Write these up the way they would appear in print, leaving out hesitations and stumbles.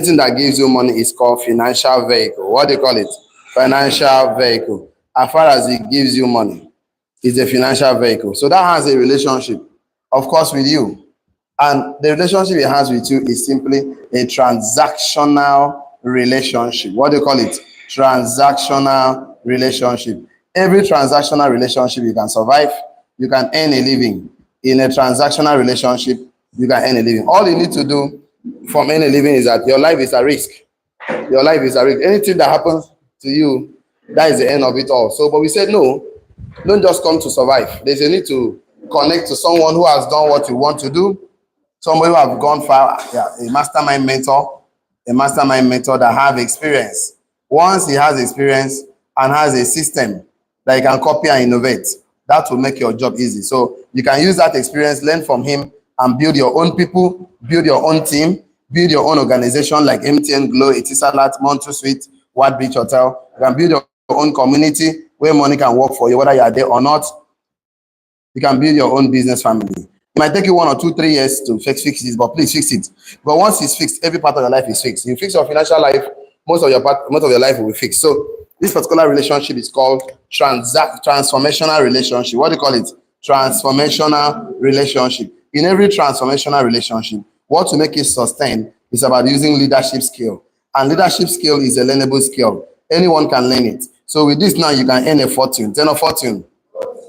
Anything that gives you money is called financial vehicle. What do you call it? Financial vehicle. As far as it gives you money, it's a financial vehicle. So that has a relationship, of course, with you. And the relationship it has with you is simply a transactional relationship. What do you call it? Transactional relationship. Every transactional relationship you can survive, you can earn a living. In a transactional relationship, you can earn a living. All you need to do from earning a living is that your life is a risk. Your life is a risk. Anything that happens to you, that is the end of it all. So, but we said no, don't just come to survive. There's a need to connect to someone who has done what you want to do, somebody who have gone far, yeah, a mastermind mentor that have experience. Once he has experience and has a system that you can copy and innovate, that will make your job easy. So you can use that experience, learn from him, and build your own people, build your own team, build your own organization like MTN, Glow, Etisalat, Montreux Suite, Ward Beach Hotel. You can build your own community where money can work for you, whether you are there or not. You can build your own business family. It might take you 1 or 2, 3 years to fix this, but please fix it. But once it's fixed, every part of your life is fixed. You fix your financial life, most of your life will be fixed. So this particular relationship is called transformational relationship. What do you call it? Transformational relationship. In every transformational relationship, what to make it sustain is about using leadership skill. And leadership skill is a learnable skill. Anyone can learn it. So with this now, you can earn a fortune. Turn a fortune.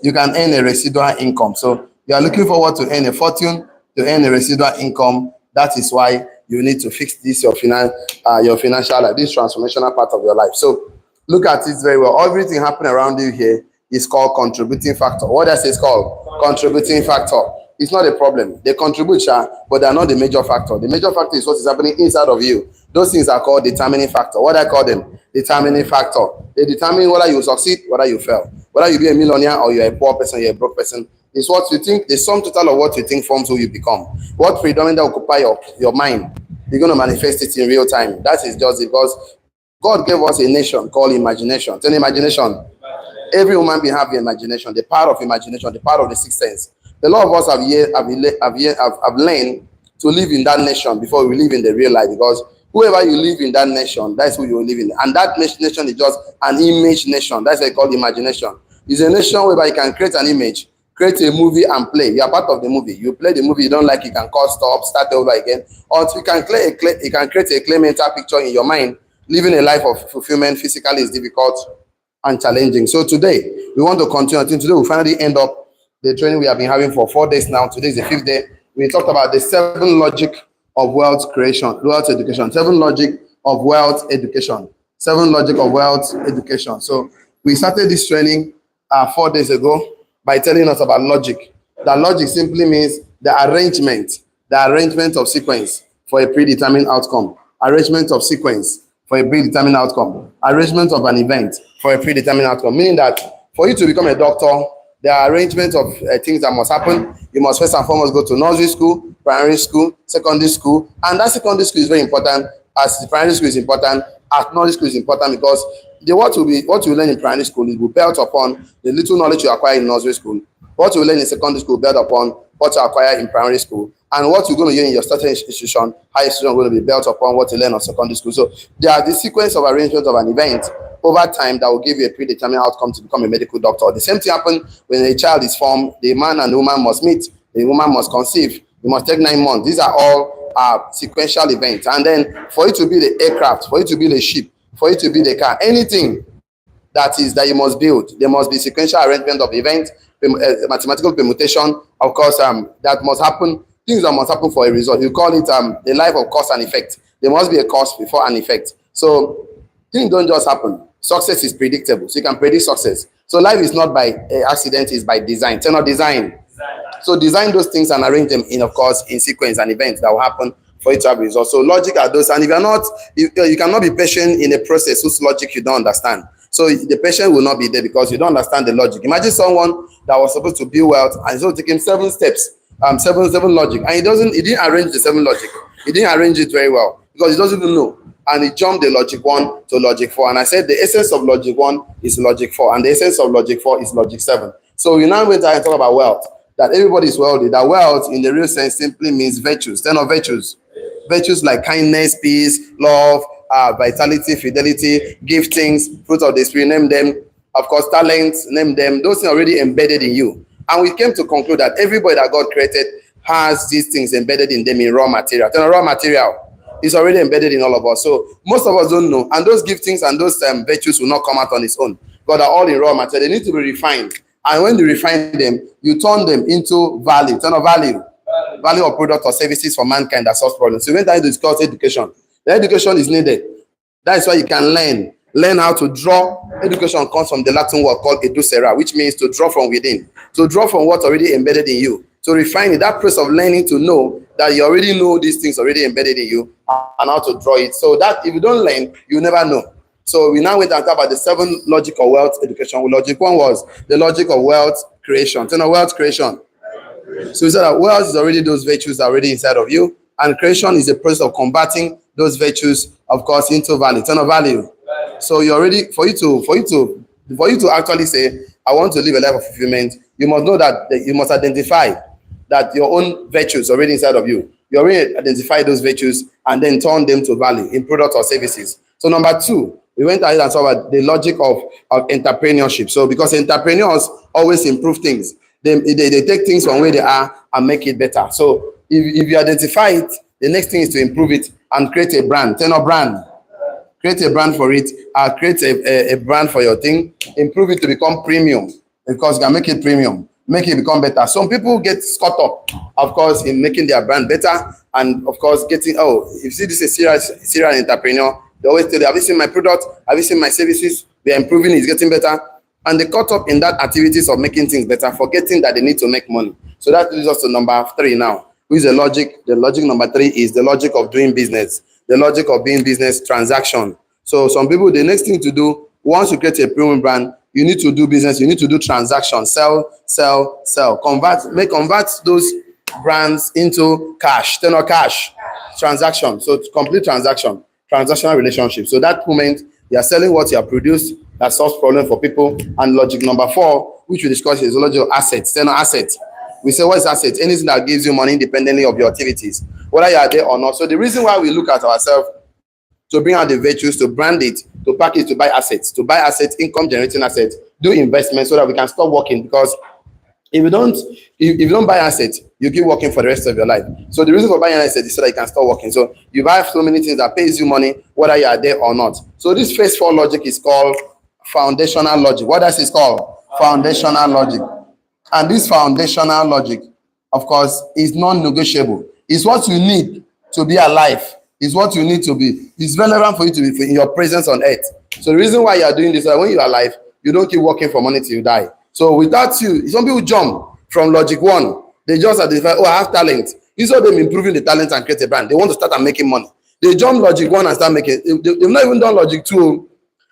You can earn a residual income. So you are looking forward to earn a fortune, to earn a residual income. That is why you need to fix this, your financial life, this transformational part of your life. So look at it very well. Everything happening around you here is called contributing factor. What does it called? Contributing factor. It's not a problem. They contribute, but they're not the major factor. The major factor is what is happening inside of you. Those things are called determining factor. What I call them? Determining factor. They determine whether you succeed, whether you fail. Whether you be a millionaire or you're a poor person, you're a broke person. It's what you think, the sum total of what you think forms who you become. What predominantly occupy your mind, you're going to manifest it in real time. That is just because God gave us a nation called imagination. Tell imagination. Every human being have the imagination, the power of imagination, the power of the sixth sense. A lot of us have learned to live in that nation before we live in the real life, because whoever you live in that nation, that's who you live in. And that nation is just an image nation. That's what they call imagination. It's a nation whereby you can create an image, create a movie and play. You are part of the movie. You play the movie, you don't like it, you can call stop, start over again. Or you can create a clear mental picture in your mind. Living a life of fulfillment physically is difficult and challenging. So today, we want to continue. Today, we finally end up the training we have been having for 4 days now. Today is the 5th day. We talked about the 7 logic of wealth creation, wealth education, 7 logic of wealth education, 7 logic of wealth education. So we started this training 4 days ago by telling us about logic. That logic simply means the arrangement of sequence for a predetermined outcome, arrangement of sequence for a predetermined outcome, arrangement of an event for a predetermined outcome, meaning that for you to become a doctor, there are arrangements of things that must happen. You must first and foremost go to nursery school, primary school, secondary school, and that secondary school is very important, as the primary school is important, as nursery school is important, because what you learn in primary school is built upon the little knowledge you acquire in nursery school. What you learn in secondary school built upon what you acquire in primary school, and what you're going to learn in your starting institution, high institution, going to be built upon what you learn in secondary school. So there are the sequence of arrangement of an event over time that will give you a predetermined outcome to become a medical doctor. The same thing happens when a child is formed. The man and the woman must meet. The woman must conceive. You must take 9 months. These are all sequential events. And then for you to build the aircraft, for you to build a ship, for you to build a car, anything that you must build, there must be sequential arrangement of events, mathematical permutation, of course, that must happen. Things that must happen for a result. You call it the life of cause and effect. There must be a cause before an effect. So things don't just happen. Success is predictable, so you can predict success. So life is not by accident, it's by design. Turn on design. So design those things and arrange them in, of course, in sequence and events that will happen for it to have results. So logic are those, and if you're not, you cannot be patient in a process whose logic you don't understand. So the patient will not be there because you don't understand the logic. Imagine someone that was supposed to build wealth and it's going to take him 7 steps, seven logic, and he didn't arrange the 7 logic. He didn't arrange it very well because he doesn't even know. And he jumped the logic 1 to logic 4. And I said the essence of logic 1 is logic 4, and the essence of logic 4 is logic 7. So we now went and talk about wealth, that everybody is wealthy. That wealth in the real sense simply means virtues. 10 of virtues. Virtues like kindness, peace, love, vitality, fidelity, giftings, fruit of the spirit, name them. Of course, talents, name them. Those things are already embedded in you. And we came to conclude that everybody that God created has these things embedded in them in raw material. Then raw material is already embedded in all of us. So most of us don't know. And those giftings and those virtues will not come out on its own. God are all in raw material. They need to be refined. And when you refine them, you turn them into value. Turn of value. Value of product or services for mankind that solves problems. So when I discuss education, the education is needed. That is why you can learn how to draw. Education comes from the Latin word called educere, which means to draw from within. To draw from what's already embedded in you. To refine it, that process of learning to know that you already know these things already embedded in you and how to draw it. So that if you don't learn, you never know. So we now went and talk about the 7 logic of wealth education. Logic 1 was the logic of wealth creation. Wealth creation. So we said that wealth is already those virtues that are already inside of you, and creation is the process of converting those virtues, of course, into value. Value. So you're ready for you to actually say, I want to live a life of fulfillment. You must know that you must identify that your own virtues are already inside of you. You already identify those virtues and then turn them to value in products or services. So number 2, we went ahead and saw about the logic of entrepreneurship. So because entrepreneurs always improve things, they take things from where they are and make it better. So if you identify it, the next thing is to improve it and create a brand. Brand. Create a brand for it. Create a brand for your thing. Improve it to become premium, because you can make it premium. Make it become better. Some people get caught up, of course, in making their brand better, and of course getting, if you see this is a serial entrepreneur, they always tell you, have you seen my product? Have you seen my services? They are improving, it's getting better. And they caught up in that activities of making things better, forgetting that they need to make money. So that leads us to number 3 now. Who is the logic? The logic number 3 is the logic of doing business. The logic of being business transaction. So some people, the next thing to do, once you create a premium brand, you need to do business, you need to do transactions, sell, convert those brands into cash, cash, transaction. So to complete transactional relationship. So that moment, you are selling what you have produced that solves problem for people. And logic number 4, which we discussed, is the logic of assets. Assets. We say, what is assets? Anything that gives you money independently of your activities, whether you are there or not. So the reason why we look at ourselves to bring out the virtues, to brand it, to pack it, to buy assets, income generating assets, do investments so that we can stop working. Because if you don't buy assets, you keep working for the rest of your life. So the reason for buying assets is so that you can stop working. So you buy so many things that pays you money, whether you are there or not. So this phase 4 logic is called foundational logic. What else is called? Foundational logic. And this foundational logic, of course, is non-negotiable. It's what you need to be alive. It's what you need to be. It's relevant for you to be in your presence on earth. So the reason why you are doing this is that when you are alive, you don't keep working for money till you die. So without you, some people jump from logic 1. They just identify, I have talent. Instead of them improving the talent and create a brand, they want to start and making money. They jump logic 1 and start making. They've not even done logic 2.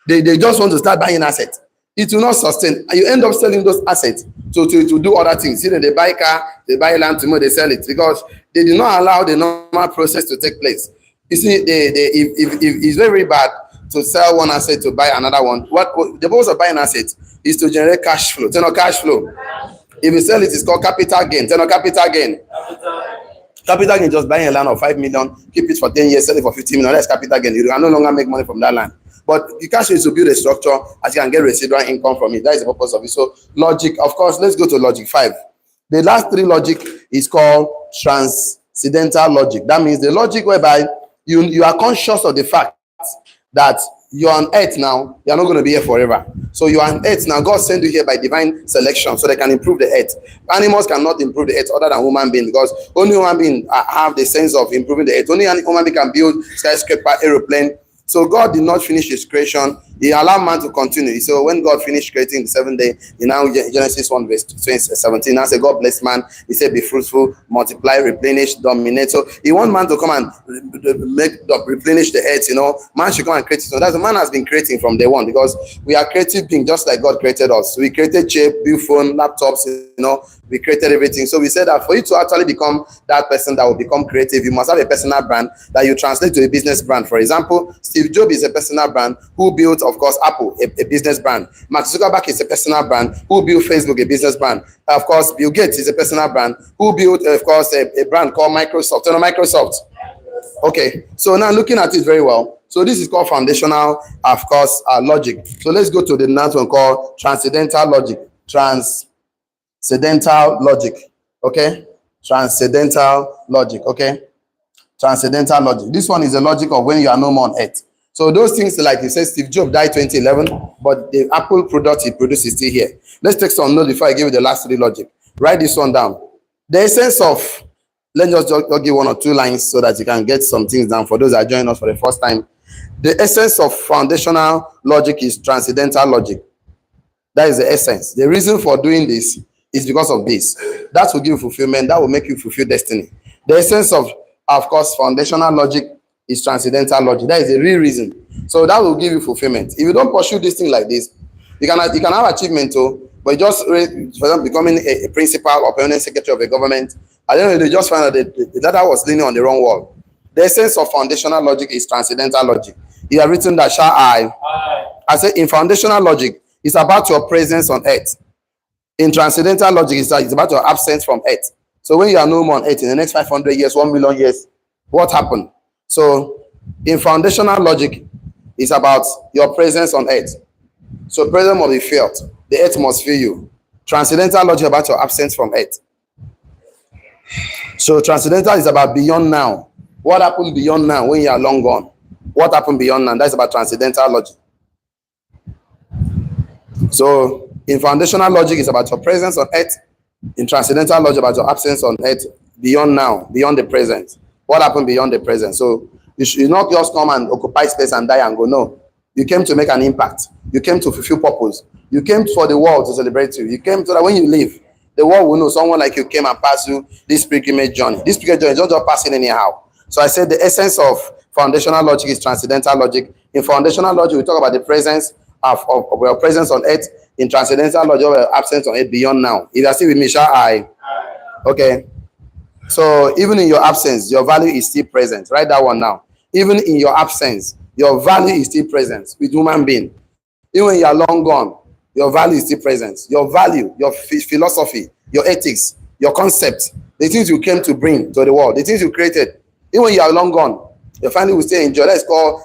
They just want to start buying assets. It will not sustain. And you end up selling those assets to do other things. See, they buy car, they buy land, tomorrow they sell it because they did not allow the normal process to take place. You see, if it's very bad to sell one asset to buy another one. What the purpose of buying assets is to generate cash flow. Cash flow. If you sell it, it's called capital gain. Capital gain. Capital gain, just buying a land of 5 million, keep it for 10 years, sell it for 15 million. That's capital gain. You can no longer make money from that land. But the cash is to build a structure as you can get residual income from it. That is the purpose of it. So logic, of course, let's go to logic 5. The last 3 logic is called transcendental logic. That means the logic whereby you are conscious of the fact that you're on earth now, you're not going to be here forever. So you're on earth now. God sent you here by divine selection so they can improve the earth. Animals cannot improve the earth other than human beings because only human beings have the sense of improving the earth. Only human being can build skyscraper, aeroplane. So God did not finish his creation. He allowed man to continue. So when God finished creating the 7th day, Genesis 1 verse 17, now said, God bless man. He said, be fruitful, multiply, replenish, dominate. So he wants man to come and replenish the earth, Man should come and create it. So that's the man has been creating from day one because we are creative beings just like God created us. We created chip, build phone, laptops, we created everything. So we said that for you to actually become that person that will become creative, you must have a personal brand that you translate to a business brand. For example, Steve Jobs is a personal brand who built, of course, Apple, a business brand. Mark Zuckerberg is a personal brand who built Facebook, a business brand. Of course, Bill Gates is a personal brand who built, of course, a brand called Microsoft. Microsoft. Okay, so now looking at it very well. So this is called foundational, of course, logic. So let's go to the next one called transcendental logic. Transcendental logic. Okay, transcendental logic. Okay, transcendental logic. This one is the logic of when you are no more on earth. So those things, like you said, Steve Jobs died 2011, but the Apple product he produced is still here. Let's take some notes before I give you the last three logic. Write this one down. The essence of, let's just give one or two lines so that you can get some things down for those that are joining us for the first time. The essence of foundational logic is transcendental logic. That is the essence. The reason for doing this is because of this. That will give you fulfillment. That will make you fulfill destiny. The essence of course, foundational logic is transcendental logic. That is the real reason. So that will give you fulfillment. If you don't pursue this thing like this, you can have achievement too, but just, for example, becoming a principal or permanent secretary of a government, I don't know, they just found out that the data was leaning on the wrong wall. The essence of foundational logic is transcendental logic. You have written that, shall I? I say in foundational logic, it's about your presence on earth. In transcendental logic, it's about your absence from earth. So when you are no more on earth in the next 500 years, 1 million years, what happened? So in foundational logic, it's about your presence on earth. So presence must be felt. The earth must feel you. Transcendental logic about your absence from earth. So transcendental is about beyond now. What happened beyond now when you are long gone? What happened beyond now? That's about transcendental logic. So in foundational logic, it's about your presence on earth. In transcendental logic, about your absence on earth, beyond now, beyond the present. What happened beyond the present? So you should not just come and occupy space and die and go. No. You came to make an impact. You came to fulfill purpose. You came for the world to celebrate you. You came so that when you leave, the world will know someone like you came and passed you this pilgrimage journey. This pilgrimage journey is not just passing anyhow. So I said the essence of foundational logic is transcendental logic. In foundational logic, we talk about the presence of your presence on earth. In transcendental logic, your absence on earth beyond now. If you are still with me, shall I? Okay. So even in your absence, your value is still present. Write that one now. Even in your absence, your value is still present with human being. Even when you are long gone, your value is still present. Your value, your philosophy, your ethics, your concepts, the things you came to bring to the world, the things you created, even when you are long gone, your family will still enjoy. That's called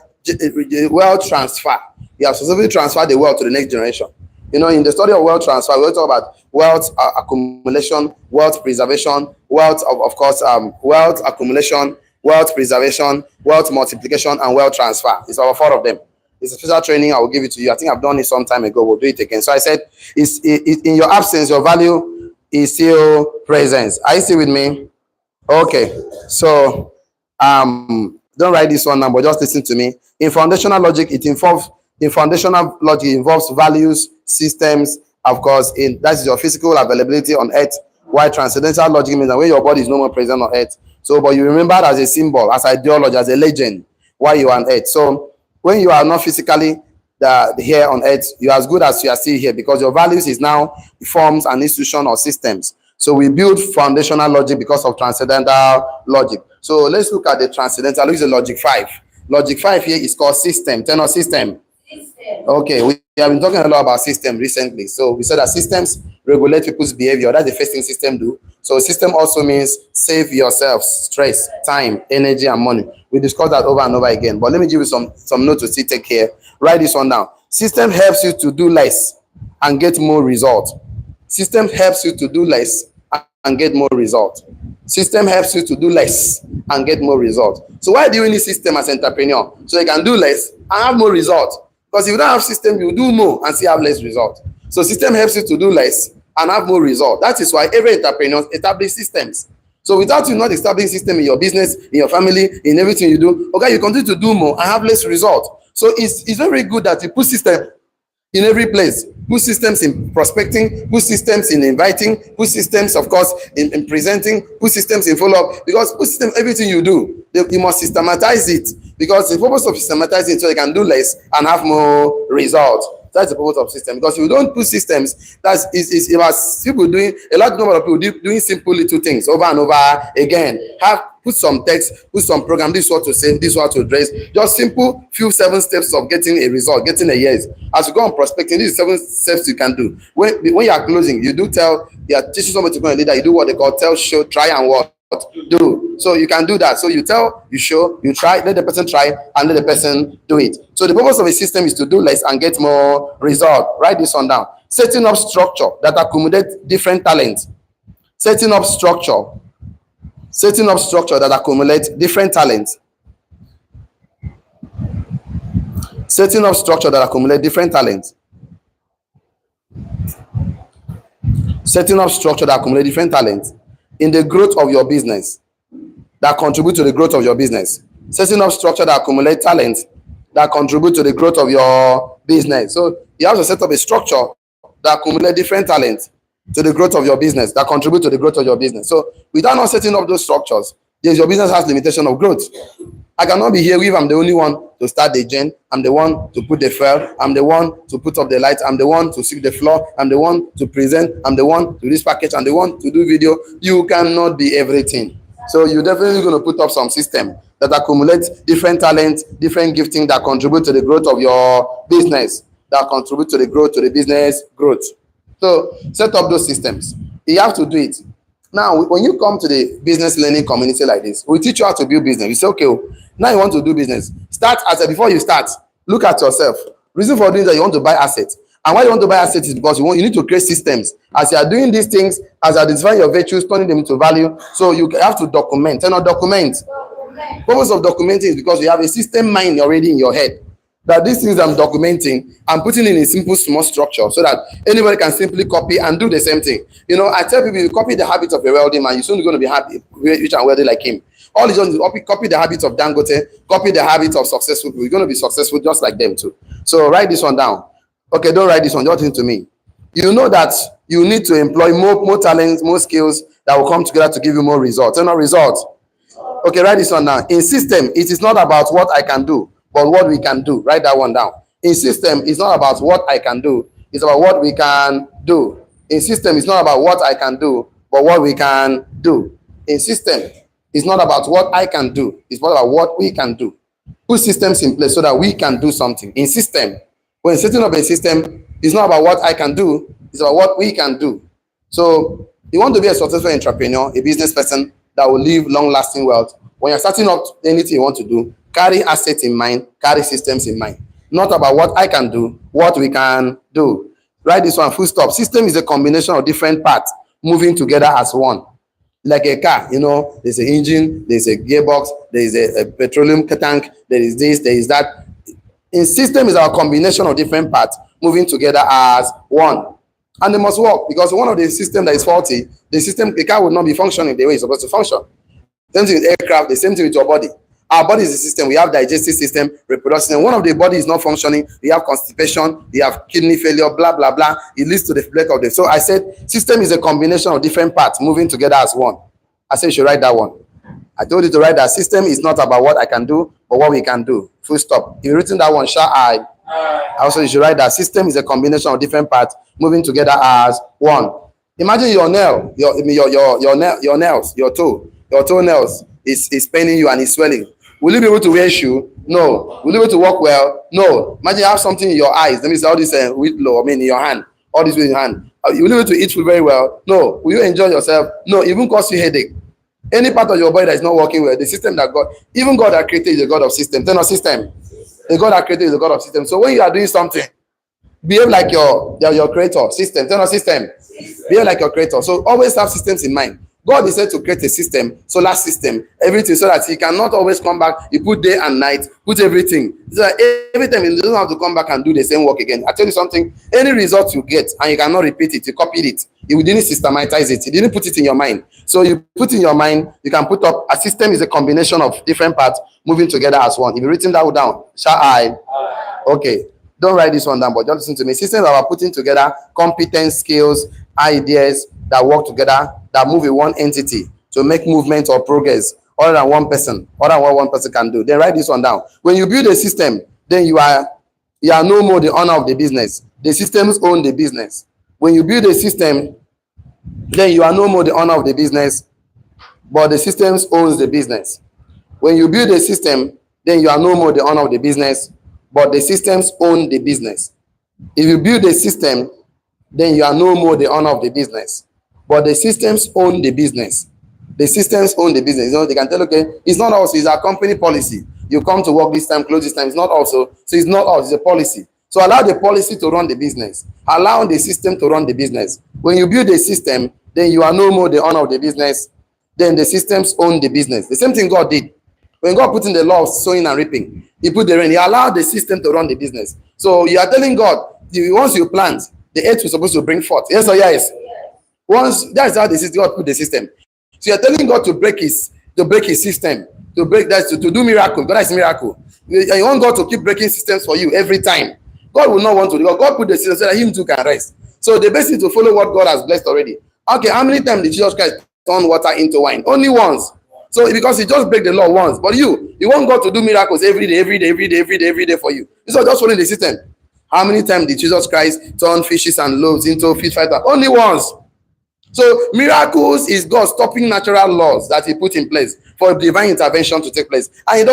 wealth transfer. You have successfully transferred the wealth to the next generation. You know, in the study of wealth transfer, we talk about wealth accumulation, wealth preservation, wealth of course, wealth accumulation, wealth preservation, wealth multiplication, and wealth transfer. It's our four of them. It's a special training. I will give it to you. I think I've done it some time ago. We'll do it again. So I said, in your absence, your value is still present. Are you still with me? Okay. So don't write this one now, but just listen to me. In foundational logic, foundational logic involves values, systems, of course, that is your physical availability on earth, while transcendental logic means that when your body is no more present on earth. So, but you remember as a symbol, as ideology, as a legend, while you are on earth. So when you are not physically here on earth, you are as good as you are still here because your values is now forms and institution or systems. So we build foundational logic because of transcendental logic. So let's look at the transcendental. Look at logic 5. Logic 5 here is called system. Turn on system. Okay, we have been talking a lot about system recently. So we said that systems regulate people's behavior. That's the first thing system do. So system also means save yourself stress, time, energy, and money. We discussed that over and over again. But let me give you some notes to see. Take care. Write this one down. System helps you to do less and get more result. System helps you to do less and get more result. System helps you to do less and get more result. So why do you need system as entrepreneur? So you can do less and have more result. Because if you don't have system, you do more and still have less result. So system helps you to do less and have more result. That is why every entrepreneur establishes systems. So without you not establishing system in your business, in your family, in everything you do, okay, you continue to do more and have less result. So it's very good that you put system in every place. Put systems in prospecting, put systems in inviting, put systems, of course, in presenting, put systems in follow-up. Because put system everything you do, you must systematize it. Because the purpose of systematizing so you can do less and have more results. That's the purpose of system. Because if you don't put systems, it's about people doing a lot number of people doing simple little things over and over again. Put some text, put some program, this is what to say, this is what to address. Just simple 7 steps of getting a result, getting a yes. As you go on prospecting, these 7 steps you can do. When you are closing, you are teaching somebody to go and leader, you do what they call tell, show, try, and what? Do. So you can do that. So you tell, you show, you try, let the person try, and let the person do it. So the purpose of a system is to do less and get more result. Write this one down. Setting up structure that accommodates different talents. Setting up structure. Setting up structure that accumulates different talents. Setting up structure that accumulates different talents. Setting up structure that accumulates different talents in the growth of your business, that contribute to the growth of your business. Setting up structure that accumulate talent that contribute to the growth of your business. So you have to set up a structure that accumulate different talent to the growth of your business, that contribute to the growth of your business. So without not setting up those structures, yes, your business has limitation of growth. I cannot be here if I'm the only one to start the gen. I'm the one to put the fuel. I'm the one to put up the lights. I'm the one to sweep the floor. I'm the one to present. I'm the one to do this package. I'm the one to do video. You cannot be everything. So you're definitely going to put up some system that accumulates different talents, different gifting that contribute to the growth of your business, that contribute to the growth, to the business growth. So set up those systems. You have to do it. Now, when you come to the business learning community like this, we teach you how to build business. You say, okay, now you want to do business. Start as before you start, look at yourself. Reason for doing that, you want to buy assets. And why you want to buy assets is because you need to create systems. As you are doing these things, as you identify your virtues, turning them into value, so you have to document. Document. Purpose of documenting is because you have a system mind already in your head. That these things I'm documenting, I'm putting in a simple, small structure so that anybody can simply copy and do the same thing. I tell people, you copy the habits of a wealthy man, you're soon going to be happy, rich and wealthy like him. All you do is copy the habits of Dangote, copy the habits of successful people. You're going to be successful just like them too. So write this one down. Okay, don't write this one, just listen to me. You know that you need to employ more talents, more skills that will come together to give you more results. No results. Okay, write this one down. In system, it is not about what I can do, but what we can do. Write that one down. In system, it's not about what I can do. It's about what we can do. In system, it's not about what I can do, but what we can do. In system, it's not about what I can do. It's about what we can do. Put systems in place so that we can do something. In system, when setting up a system, it's not about what I can do. It's about what we can do. So you want to be a successful entrepreneur, a business person that will leave long-lasting wealth. When you're starting up anything you want to do, carry assets in mind, carry systems in mind. Not about what I can do, what we can do. Write this one, full stop. System is a combination of different parts moving together as one. Like a car, there's an engine, there's a gearbox, there's a petroleum tank, there is this, there is that. In system is our combination of different parts moving together as one. And they must work, because one of the system that is faulty, the car will not be functioning the way it's supposed to function. Same thing with aircraft, the same thing with your body. Our body is a system. We have digestive system, reproductive system. One of the body is not functioning. We have constipation, we have kidney failure, blah, blah, blah. It leads to the split of them. So I said, system is a combination of different parts moving together as one. I said you should write that one. I told you to write that system is not about what I can do, but what we can do. Full stop. If you've written that one, shall I? Also, you should write that system is a combination of different parts moving together as one. Imagine your nail, your nails, your toenails is paining you and it's swelling. Will you be able to wear shoe? No. Will you be able to walk well? No. Imagine you have something in your eyes. That means all this wheat low, in your hand. All this with your hand. Will you be able to eat food very well? No. Will you enjoy yourself? No. Even cause you headache. Any part of your body that is not working well, the system that God, even God that created is a God of system. Turn on system. The God that created is a God of system. So when you are doing something, behave like your creator. System. Turn on system. Behave like your creator. So always have systems in mind. God is said to create a system, solar system, everything, so that he cannot always come back. He put day and night, put everything. So that every time he doesn't have to come back and do the same work again. I tell you something, any result you get and you cannot repeat it, you copied it. You didn't systematize it. You didn't put it in your mind. So you put in your mind, you can put up, a system is a combination of different parts moving together as one. If you've written that down, shall I? Okay. Don't write this one down, but just listen to me. Systems are putting together competence, skills, ideas that work together, that move in one entity to make movement or progress other than one person, other than what one person can do. Then write this one down. When you build a system, then you are no more the owner of the business. The systems own the business. When you build a system, then you are no more the owner of the business, but the systems owns the business. When you build a system, then you are no more the owner of the business, but the systems own the business. If you build a system, then you are no more the owner of the business, but the systems own the business. The systems own the business. They can tell, okay, it's not us, it's our company policy. You come to work this time, close this time. It's not also, so it's not us, it's a policy. So allow the policy to run the business. Allow the system to run the business. When you build a system, then you are no more the owner of the business. Then the systems own the business. The same thing God did. When God put in the law of sowing and reaping, he put the rain. He allowed the system to run the business. So you are telling God, once you plant, the earth is supposed to bring forth. Yes or yes? Once that's how the system, God put the system. So you're telling God to break his system, to break that, to do miracle. God is miracle. You want God to keep breaking systems for you every time. God will not want to. God put the system so that him too can rest. So they basically to follow what God has blessed already. Okay, how many times did Jesus Christ turn water into wine? Only once. So because he just break the law once. But you want God to do miracles every day for you. This is just following the system. How many times did Jesus Christ turn fishes and loaves into fish fighter? Only once. So miracles is God stopping natural laws that he put in place for divine intervention to take place. And he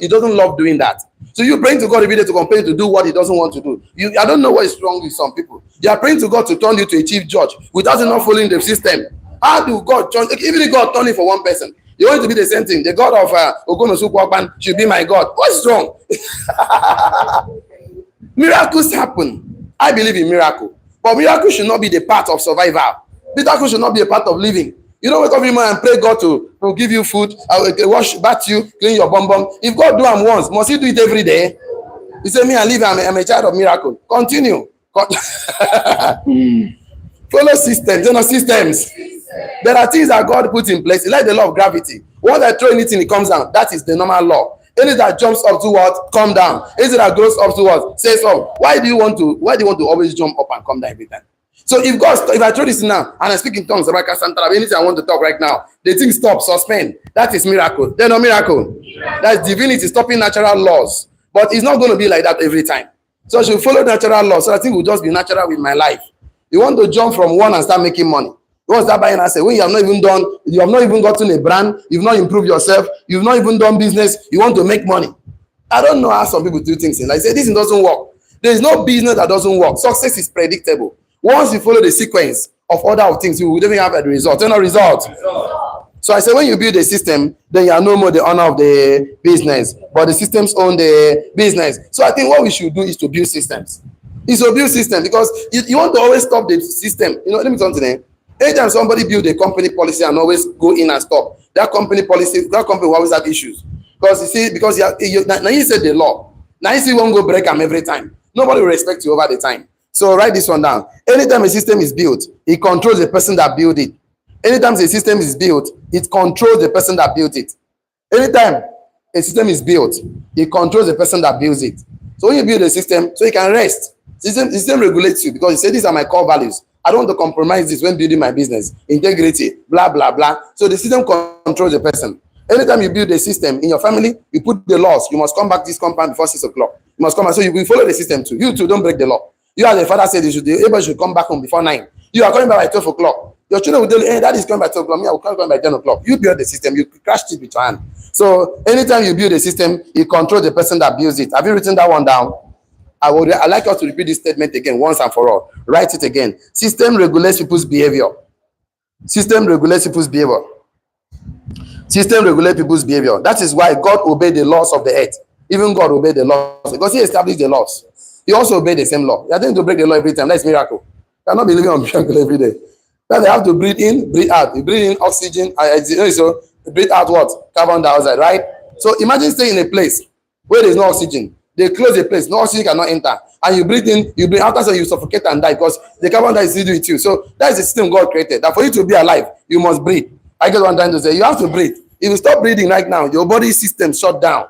doesn't love doing that. So you praying to God every day to complain to do what he doesn't want to do. I don't know what is wrong with some people. You are praying to God to turn you to a chief judge without not following the system. How do God turn? Even if God turn it for one person, you want it to be the same thing. The God of Ogonosukwaban should be my God. What's wrong? Miracles happen. I believe in miracle. But miracle should not be the part of survival. Miracle should not be a part of living. You don't wake up every morning and pray God to give you food, wash, bath you, clean your bum. If God do them once, must he do it every day? He said, me and live, I'm a child of miracle. Continue. Follow systems. You know, systems. There are things that God put in place. It's like the law of gravity. Once I throw anything, it comes down. That is the normal law. Anything that jumps up to what? Come down. Anything that goes up to what? Says up. Why do you want to always jump up and come down every time? So if I throw this now and I speak in tongues, anything I want to talk right now, the thing stops, suspend. That is miracle. There's no miracle. That's divinity stopping natural laws. But it's not going to be like that every time. So I should follow natural laws. So I think it will just be natural with my life. You want to jump from one and start making money. You want to start buying and say, when you have not even gotten a brand, you've not improved yourself, you've not even done business, you want to make money. I don't know how some people do things. Like say, this doesn't work. There is no business that doesn't work. Success is predictable. Once you follow the sequence of order of things, you will never have a result. No result. So I say, when you build a system, then you are no more the owner of the business, but the systems own the business. So I think what we should do is to build systems. It's to build systems because you want to always stop the system. Let me tell you something. Anytime somebody build a company policy and always go in and stop, that company will always have issues. Because you see, now you said the law. Now you see won't go break them every time. Nobody will respect you over the time. So write this one down. Anytime a system is built, it controls the person that built it. Anytime a system is built, it controls the person that built it. Anytime a system is built, it controls the person that builds it. So when you build a system, so you can rest. System regulates you because you say these are my core values. I don't want to compromise this when building my business. Integrity, blah, blah, blah. So the system controls the person. Anytime you build a system in your family, you put the laws. You must come back to this compound before 6 o'clock. You must come back. So you will follow the system too. You too, don't break the law. You as the father said, everybody should come back home before 9. You are coming back by 12 o'clock. Your children will tell you, hey, that is coming by 12 o'clock. Me, I will come by 10 o'clock. You build the system. You crash it with your hand. So anytime you build a system, it controls the person that builds it. Have you written that one down? I like us to repeat this statement again once and for all. Write it again. System regulates people's behavior. System regulates people's behavior. System regulates people's behavior. That is why God obeyed the laws of the earth. Even God obeyed the laws because he established the laws. He also obeyed the same law. You are going to break the law every time. That's miracle. You cannot be living on miracle every day. Now they have to breathe in, breathe out. You breathe in oxygen, so breathe out what? Carbon dioxide, right? So imagine staying in a place where there's no oxygen. They close the place, no oxygen cannot enter. And you breathe in, you breathe out, so you suffocate and die because the carbon dioxide is with you. So that's the system God created. That for you to be alive, you must breathe. I get what I'm trying to say. You have to breathe. If you stop breathing right now, your body system shut down.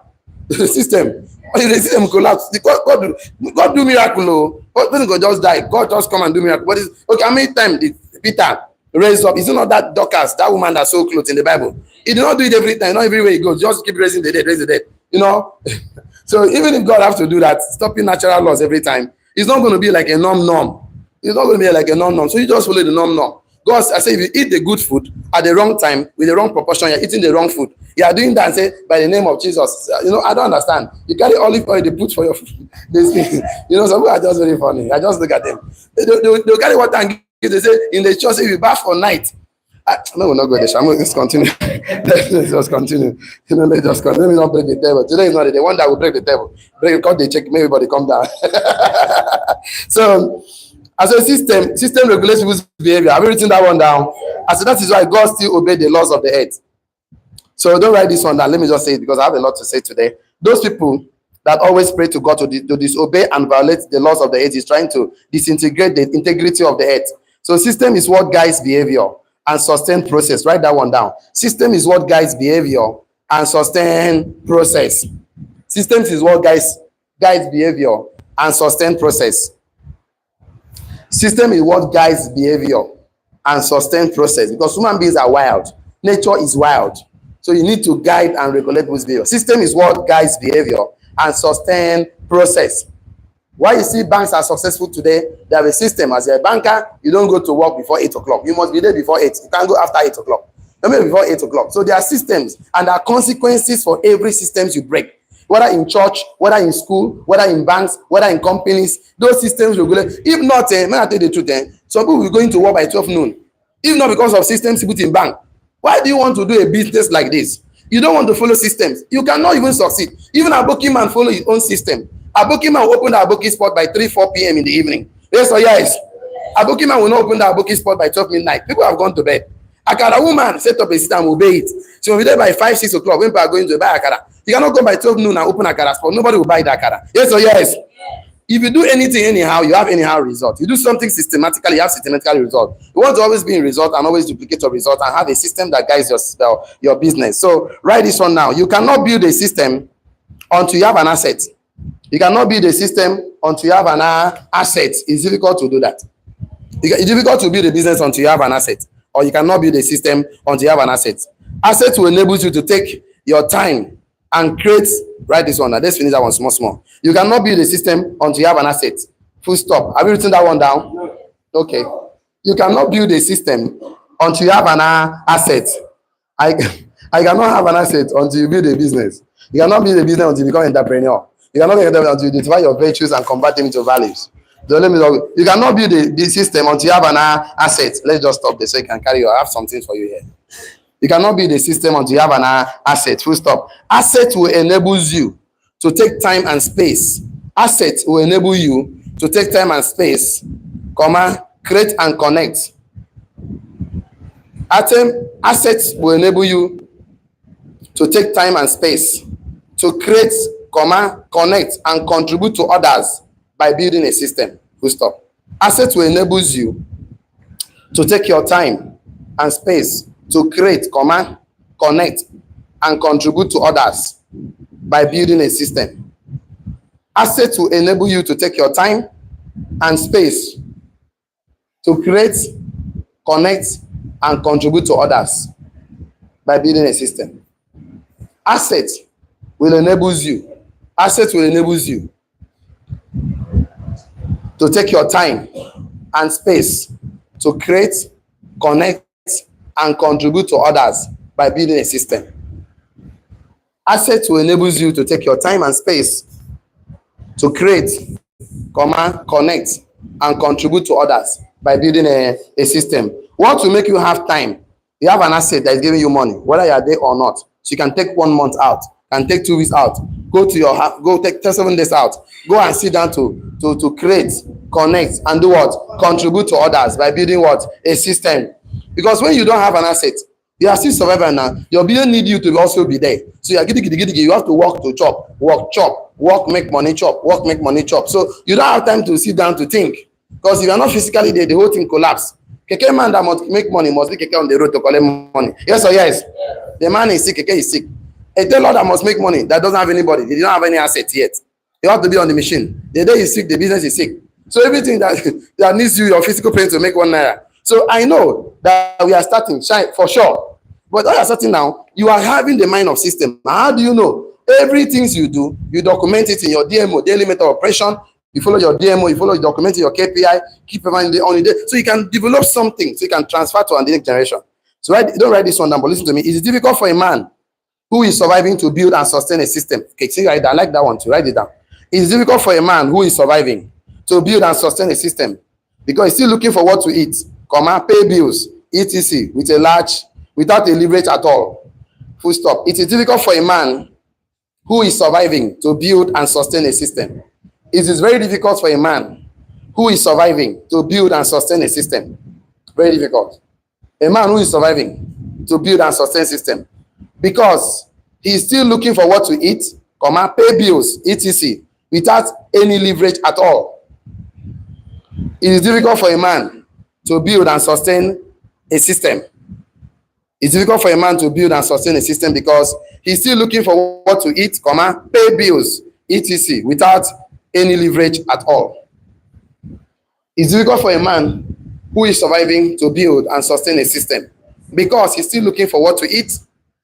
The system collapse. God do miracle. God just die. God just come and do miracle. But okay, how many times did Peter raise up? Is it not that Dorcas, that woman that sold clothes in the Bible? He did not do it every time, not everywhere he goes. Just keep raising the dead, raise the dead. So even if God has to do that, stopping natural laws every time, it's not going to be like a norm. It's not going to be like a norm. So you just follow the norm. God, I say, if you eat the good food at the wrong time with the wrong proportion, you're eating the wrong food. You are doing that and say, by the name of Jesus. I don't understand. You carry olive oil, they put for your food. Some people are just very funny. I just look at them. They'll carry water and give. They say, in the church, if you bath for night, No, we'll not go there. Let's continue. Let's just continue. Let's just continue. Let me not break the table. Today is not the day. One day we'll break the table. Break it, cut the check, make everybody come down. So, as a system regulates people's behavior. Have you written that one down? I said that is why God still obeyed the laws of the earth. So don't write this one down. Let me just say it because I have a lot to say today. Those people that always pray to God to disobey and violate the laws of the earth is trying to disintegrate the integrity of the earth. So system is what guides behavior and sustain process. Write that one down. System is what guides behavior and sustain process. Systems is what guides behavior and sustain process. System is what guides behavior and sustain process because human beings are wild. Nature is wild. So you need to guide and regulate people's behavior. System is what guides behavior and sustain process. Why you see banks are successful today, they have a system. As a banker, you don't go to work before 8 o'clock. You must be there before 8. You can't go after 8 o'clock. Maybe before 8 o'clock. So there are systems and there are consequences for every system you break. Whether in church, whether in school, whether in banks, whether in companies, those systems regulate. If not, may I tell you the truth, some people will go into work by 12 noon. If not because of systems put in bank. Why do you want to do a business like this? You don't want to follow systems. You cannot even succeed. Even a booking man follow his own system. A booking man will open a booking spot by 3-4 p.m. in the evening. Yes or yes? A booking man will not open that booking spot by 12 midnight. People have gone to bed. Akara woman set up a system and obey it. She will be there by 5-6 o'clock when people are going to buy akara. You cannot go by 12 noon and open akara spot. Nobody will buy the akara. Yes or yes? If you do anything anyhow, you have anyhow result. You do something systematically, you have systematically result. You want to always be in result and always duplicate your result and have a system that guides your business. So write this one now. You cannot build a system until you have an asset. You cannot build a system until you have an asset. It's difficult to do that. It's difficult to build a business until you have an asset. Or you cannot build a system until you have an asset. Asset will enable you to take your time and create. Write this one now. Let's finish that one small. You cannot build a system until you have an asset. Full stop. Have you written that one down? No. Okay. You cannot build a system until you have an asset. I cannot have an asset until you build a business. You cannot build a business until you become an entrepreneur. You cannot build an until you identify your virtues and convert them into values. You cannot build a system until you have an asset. Let's just stop there so you can carry on. I have something for you here. You cannot build a system until you have an asset. Full stop. Asset will enable you to take time and space. Asset will enable you to take time and space, create and connect. Assets will enable you to take time and space to create, connect and contribute to others by building a system. Full stop. Assets will enable you to take your time and space to create, connect, and contribute to others by building a system. Assets will enable you to take your time and space to create, connect, and contribute to others by building a system. Assets will enable you. Assets will enable you to take your time and space to create, connect, and contribute to others by building a system. Assets will enable you to take your time and space to create, connect, and contribute to others by building a system. What will make you have time? You have an asset that is giving you money, whether you are there or not. So you can take 1 month out, can take 2 weeks out, go to your house, go take 7 days out, go and sit down to create, connect, and do what? Contribute to others by building what? A system. Because when you don't have an asset, you are still surviving now. Your business need you to also be there. So you are giddy. You have to work to chop, work, make money, chop, work, make money, chop. So you don't have time to sit down to think. Because if you are not physically there, the whole thing collapse. Keke man that must make money must be keke on the road to collect money. Yes or yes? The man is sick, keke is sick. A tailor that must make money that doesn't have anybody, they don't have any assets yet. You have to be on the machine. The day he's sick, the business is sick. So everything that needs you, your physical pain to make 1 naira. So I know that we are starting shine for sure. But all you are starting now, you are having the mind of system. How do you know? Everything you do, you document it in your DMO, daily method of operation. You follow your DMO, you follow, document your KPI, keep everything on the day. So you can develop something, so you can transfer to the next generation. So don't write this one down, but listen to me. It is difficult for a man who is surviving to build and sustain a system. Okay, see, I like that one too. Write it down. It is difficult for a man who is surviving to build and sustain a system because he's still looking for what to eat, pay bills, etc. without a leverage at all. Full stop. It is difficult for a man who is surviving to build and sustain a system. It is very difficult for a man who is surviving to build and sustain a system. Very difficult. A man who is surviving to build and sustain a system, because he is still looking for what to eat, pay bills, etc., without any leverage at all. It is difficult for a man to build and sustain a system. It's difficult for a man to build and sustain a system because he's still looking for what to eat, pay bills, etc., without any leverage at all. It's difficult for a man who is surviving to build and sustain a system because he's still looking for what to eat,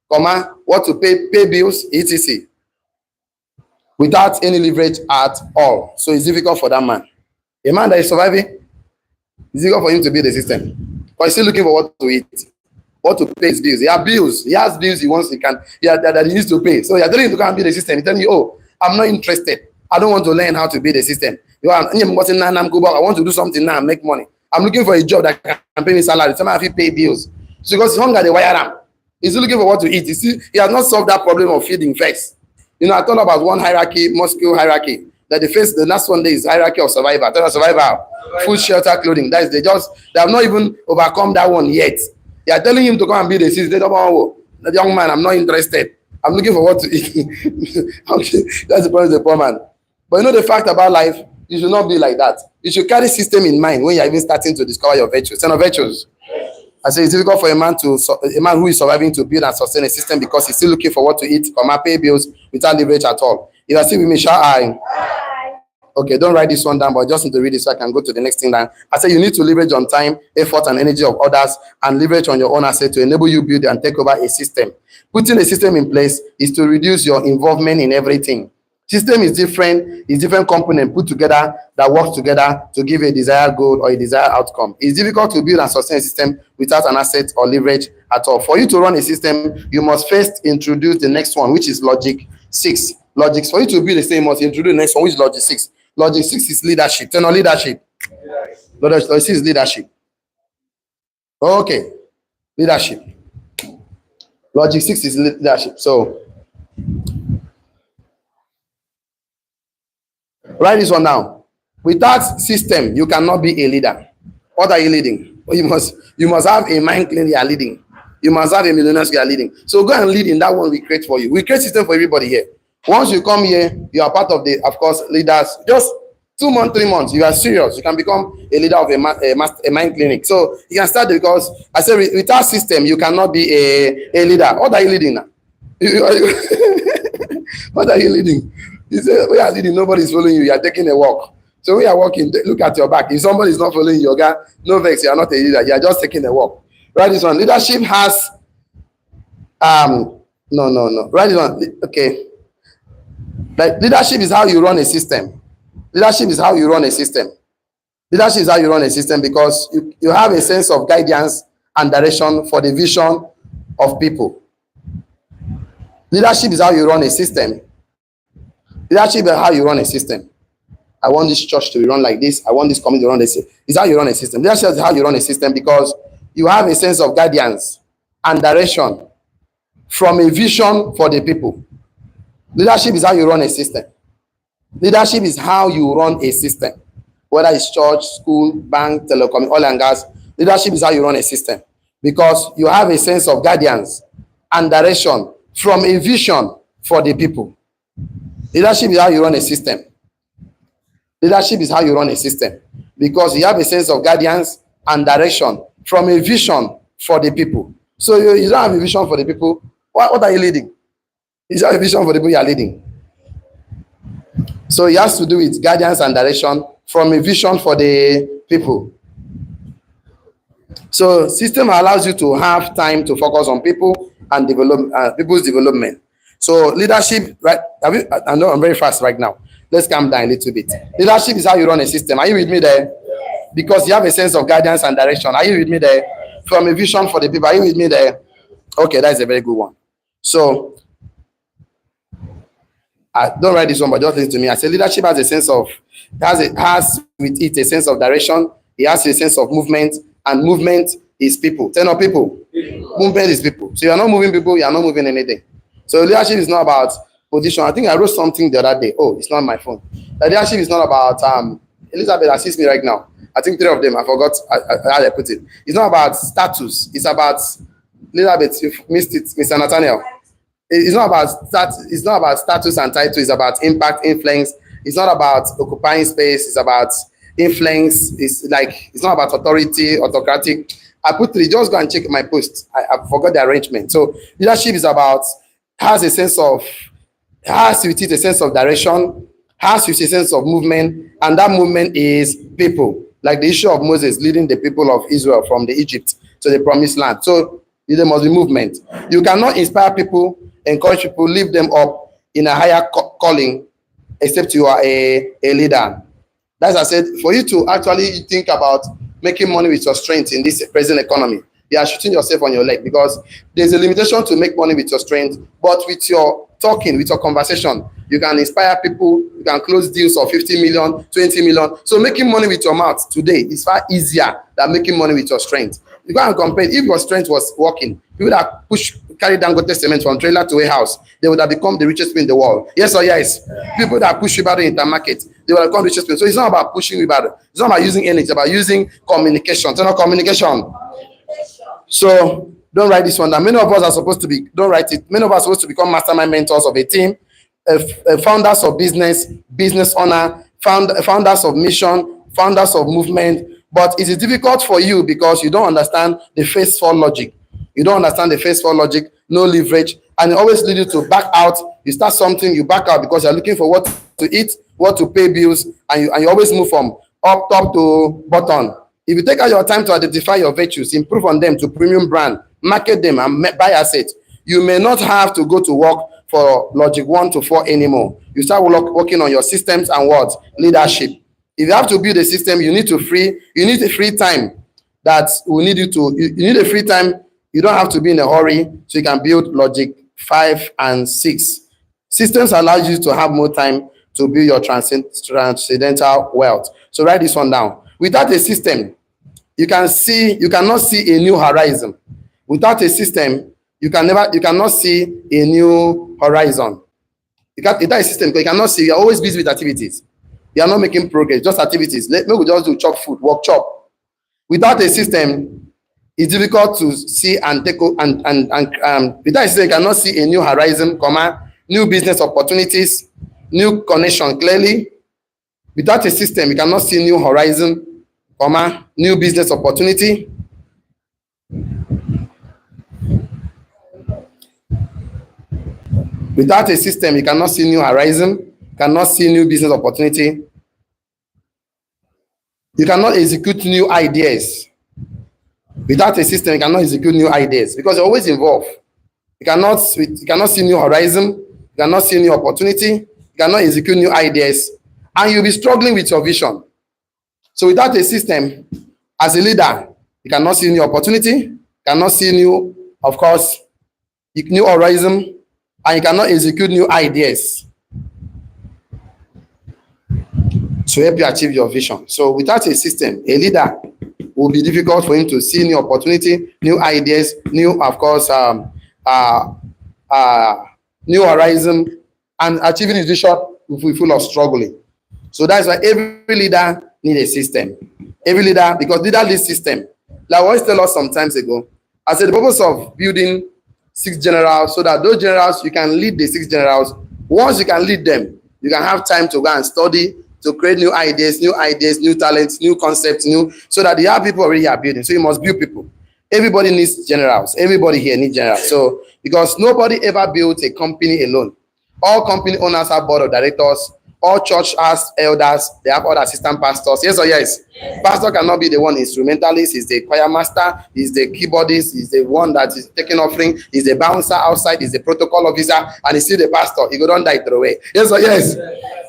what to pay bills, etc., without any leverage at all. So it's difficult for that man. A man that is surviving, it's difficult for him to build a system, but he's still looking for what to eat, what to pay his bills. He has bills. He has bills that he needs to pay. So you're telling him to come and build a system. He's telling you, oh, I'm not interested. I don't want to learn how to build a system. I want to do something now and make money. I'm looking for a job that can pay me salary. Somebody have to pay bills. So because he's hungry, they wire him. He's looking for what to eat. He has not solved that problem of feeding first. I thought about one hierarchy, Moscow hierarchy. That the last one day is hierarchy of survival. I thought of survival, food, shelter, clothing. That is they have not even overcome that one yet. They are telling him to come and build a system. The young man, I'm not interested. I'm looking for what to eat. Okay, that's the problem of the poor man. But the fact about life, you should not be like that. You should carry system in mind when you're even starting to discover your virtues. Son of virtues. I say it's difficult for a man who is surviving to build and sustain a system because he's still looking for what to eat, pay bills without leverage at all. If I see with me, shall I? Okay, don't write this one down, but I just need to read it so I can go to the next thing down. I say you need to leverage on time, effort, and energy of others, and leverage on your own asset to enable you build and take over a system. Putting a system in place is to reduce your involvement in everything. System is different components put together that work together to give a desired goal or a desired outcome. It's difficult to build and sustain a system without an asset or leverage at all. For you to run a system, you must first introduce the next one, which is logic 6. Logic. For you to build a system, you must introduce the next one, which is logic 6. Logic 6 is leadership. Turn on leadership. Logic 6 is leadership. Okay. Leadership. Logic 6 is leadership. So, write this one down. Without system, you cannot be a leader. What are you leading? You must have a mind clean you are leading. You must have a millionaire you are leading. So go and lead in that one we create for you. We create system for everybody here. Once you come here, you are part of the, of course, leaders. Just 2 months, 3 months, you are serious. You can become a leader of a mind clinic. So you can start because I said without system, you cannot be a leader. What are you leading now? What are you leading? You say, we are leading, nobody is following you. You are taking a walk. So we are walking, look at your back. If somebody is not following you, no vex, you are not a leader. You are just taking a walk. Write this one. Leadership has, no. Write this one. Okay. Like leadership is how you run a system. Leadership is how you run a system. Leadership is how you run a system because you have a sense of guidance and direction for the vision of people. Leadership is how you run a system. Leadership is how you run a system. I want this church to be run like this. I want this community to run this. It's how you run a system. Leadership is how you run a system because you have a sense of guidance and direction from a vision for the people. Leadership is how you run a system. Leadership is how you run a system. Whether it's church, school, bank, telecom, oil and gas. Leadership is how you run a system. Because you have a sense of guidance and direction from a vision for the people. Leadership is how you run a system. Leadership is how you run a system. Because you have a sense of guidance and direction from a vision for the people. So you don't have a vision for the people. What are you leading? You have a vision for the people you are leading. So it has to do with guidance and direction from a vision for the people. So system allows you to have time to focus on people and develop people's development. So leadership, right? I know I'm very fast right now. Let's calm down a little bit. Leadership is how you run a system. Are you with me there? Because you have a sense of guidance and direction. Are you with me there? From a vision for the people. Are you with me there? Okay, that's a very good one. So I don't write this one, but just listen to me. I say leadership has a sense of, has with it a sense of direction. It has a sense of movement, and movement is people. Tell no people. Movement is people. So you are not moving people, you are not moving anything. So leadership is not about position. I think I wrote something the other day. Oh, it's not my phone. Leadership is not about Elizabeth assists me right now. I think 3 of them. I forgot how I put it. It's not about status. It's about Elizabeth. You've missed it, Mr. Nathaniel. It's not about status and title. It's about impact, influence. It's not about occupying space. It's about influence. It's not about authority, autocratic. I put 3. Just go and check my post. I forgot the arrangement. So leadership is about has with it a sense of direction, has with a sense of movement, and that movement is people. Like the issue of Moses leading the people of Israel from the Egypt to the promised land. So there must be movement. You cannot inspire people, encourage people, lift them up in a higher calling, except you are a leader. That's I said, for you to actually think about making money with your strength in this present economy, you are shooting yourself on your leg, because there's a limitation to make money with your strength, but with your talking, with your conversation, you can inspire people, you can close deals of 50 million, 20 million. So making money with your mouth today is far easier than making money with your strength. You can't compare. If your strength was working, people that carry Dangote cement from trailer to a house, they would have become the richest people in the world. Yes or yes? People that push wheelbarrow in the market, they will become the richest people. So it's not about pushing wheelbarrow. It's not about using energy. It's about using communication. It's not communication. So don't write this one down. Many of us are supposed to be, don't write it. Many of us are supposed to become mastermind mentors of a team, founders of business owner, founders of mission, founders of movement. But it is difficult for you because you don't understand the phase 4 logic. You don't understand the phase 4 logic, no leverage, and it always leads you to back out. You start something, you back out because you're looking for what to eat, what to pay bills, and you always move from top to bottom. If you take out your time to identify your virtues, improve on them to premium brand, market them, and buy assets, you may not have to go to work for logic 1 to 4 anymore. You start working on your systems and what? Leadership. If you have to build a system, you need a free time that will need you need a free time. You don't have to be in a hurry, so you can build logic 5 and 6. Systems allow you to have more time to build your transcendental wealth. So write this one down. Without a system, you cannot see a new horizon. Without a system, you cannot see a new horizon. Without a system, you cannot see. You're always busy with activities. You are not making progress, just activities. Maybe we just do chop food, work chop. Without a system, it's difficult to see and take without a system, you cannot see a new horizon, new business opportunities, new connection clearly. Without a system, you cannot see new horizon, new business opportunity. Without a system, you cannot see new horizon, cannot see new business opportunity. You cannot execute new ideas. Without a system, you cannot execute new ideas because you're always involved. You cannot see new horizon, you cannot see new opportunity, you cannot execute new ideas, and you'll be struggling with your vision. So without a system, as a leader, you cannot see new opportunity, cannot see new horizon, and you cannot execute new ideas to help you achieve your vision. So without a system, a leader will be difficult for him to see new opportunity, new ideas, new horizon, and achieving his vision will be full of struggling. So that's why every leader needs a system. Every leader, because leader leads system. Like I always tell us some times ago, I said the purpose of building 6 generals, so that those generals, you can lead the 6 generals. Once you can lead them, you can have time to go and study, to create new ideas, new talents, new concepts, so that the other people already are building. So you must build people. Everybody needs generals. Everybody here needs generals. So because nobody ever built a company alone. All company owners have board of directors. All church has elders. They have other assistant pastors. Yes or yes? Yes. Pastor cannot be the one instrumentalist. He's the choir master. He's the keyboardist. He's the one that is taking offering. He's the bouncer outside. He's the protocol officer. And he's still the pastor. He go don't die throw away. Yes or yes?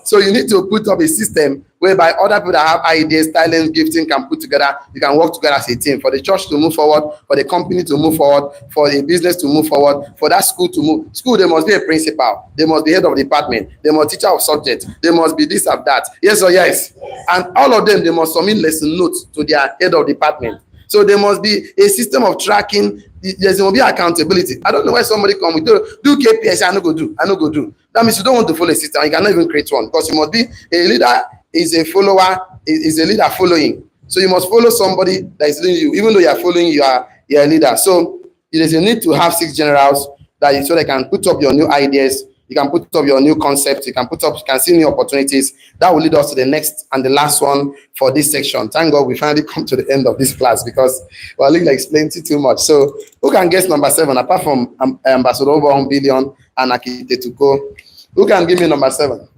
So you need to put up a system whereby other people that have ideas, talents, gifting can put together. You can work together as a team for the church to move forward, for the company to move forward, for the business to move forward, for that school to move. School, there must be a principal. There must be head of department. There must be teacher of subject. There must be this or that. Yes or yes? And all of them, they must submit lesson notes to their head of department. So there must be a system of tracking. There must be accountability. I don't know why somebody come with do KPI. I no go do. I no go do. That means you don't want to follow a system. You cannot even create one because you must be a leader. Is a follower. Is a leader following. So you must follow somebody that is leading you. Even though you are following, you are a leader. So there's a need to have 6 generals that so they can put up your new ideas. You can put up your new concepts. You can see new opportunities. That will lead us to the next and the last one for this section. Thank God we finally come to the end of this class because we're looking like explaining too much. So who can guess number 7 apart from Ambassador Obon Billion and Akite Tuko? Who can give me number 7?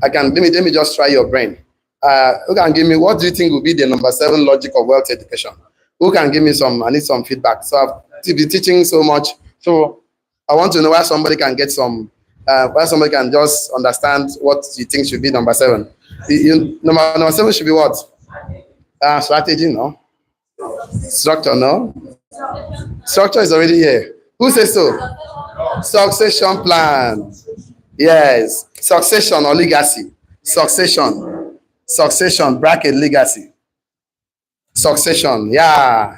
Let me just try your brain. Who can give me what do you think will be the number 7 logic of wealth education? Who can give me some? I need some feedback. So I've been teaching so much. So I want to know why somebody can get some. Where somebody can just understand what you think should be number 7. Number 7 should be what? Strategy, no? Structure, no? Structure is already here. Who says so? Succession plan. Yes. Succession or legacy. Succession, bracket legacy. Succession, yeah.